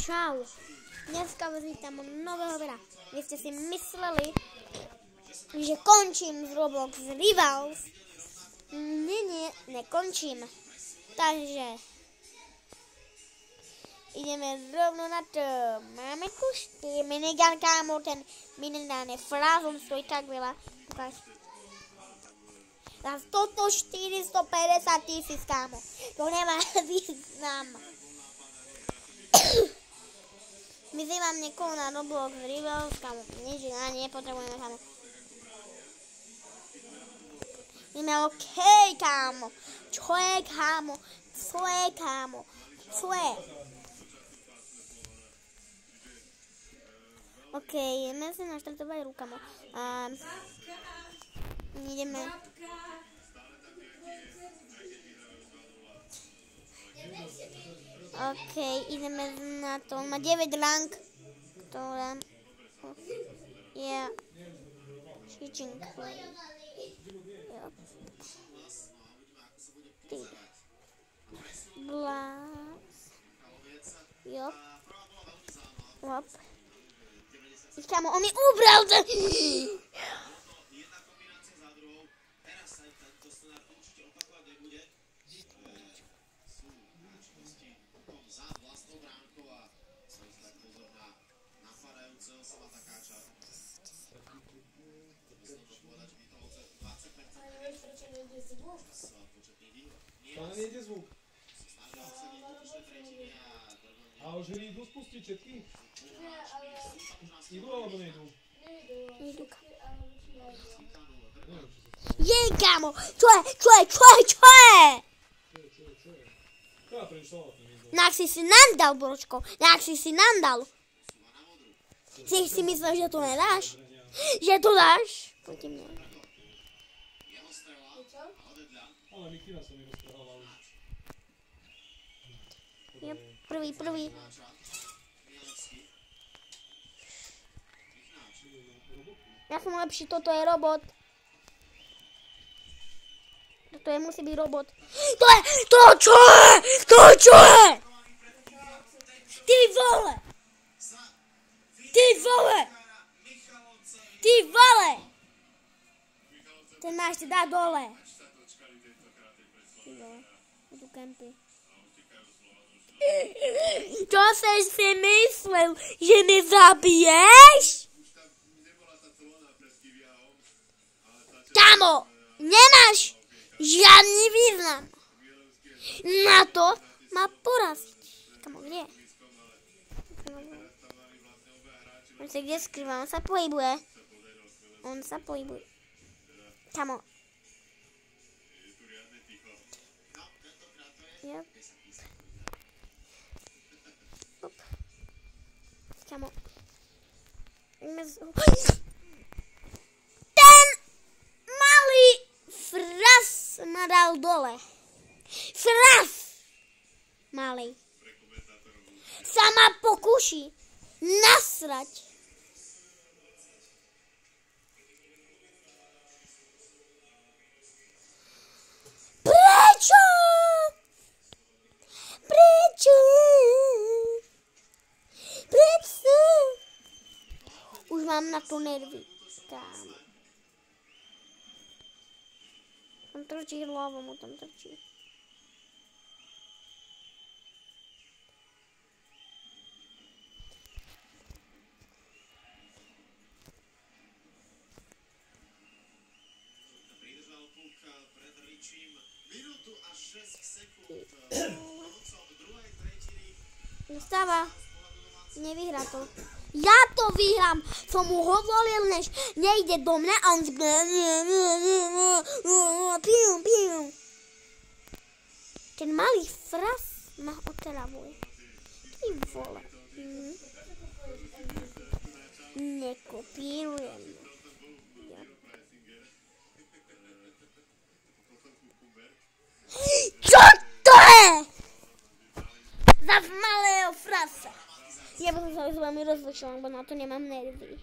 Čau. Dneska vás vítam od nového videa. Vy ste si mysleli, že končím z Roblox Rivals. Nie, nekončím. Takže ideme rovno na to. Máme tu 4 minigun, kámo. Ten minigun je frázom, stojí tak veľa. Ukáž. Za toto 450 000, kámo. To nemá význam. Vyzývam niekoho na Roblox Rivals, kámo. Nie, že nepotrebujeme, kámo. Ideme okej, kámo. Čo je, kámo? Co je, kámo? Co je? Okej, ideme si naštartovať rukamo. Ideme. Okej, ideme na to. On má 9 rang. Ktoré je teaching play. Blast. Jop. Hop. Kámo, on mi ubral. Stále nejde zvuk. A už idú spustiť všetky? Idú alebo nejdú? Nejdu. Jej, kámo! Čo je? Nák si nandal, bročko. Nák si nandal. Si myslel, že to nedáš? Že to dáš? Poďte mňa. Ale Mikina som mi roztrhala už. Je prvý. Ja som lepší, toto je robot. Toto musí byť robot. To čo je? Ty vole! Ten máš ti dať dole. Ty vole, tu kempy. Čo si myslel, že mi zabiješ? Kámo, nemáš žiadny význam. Na to ma poraziť. Kámo, kde? On sa kde skrýva? On sa pohybuje. Kámo. Yep. Hop. Kámo. Ten malý fras ma dal dole. Fras! Malý. Sa ma pokúši nasrať. Prečo? Už mám na to nervy. Kámo. Tam trčí hlava, mu tam trčí. Dostáva. Nevyhrá to. Ja to vyhrám. Som mu hovoril, než nejde do mňa a on pium. Ten malý fras ma otravuje. Ty vole. Nekopírujem. Čo to je? Za malého frasa. Ja by som sa s vami rozlučila, lebo na to nemám nervy.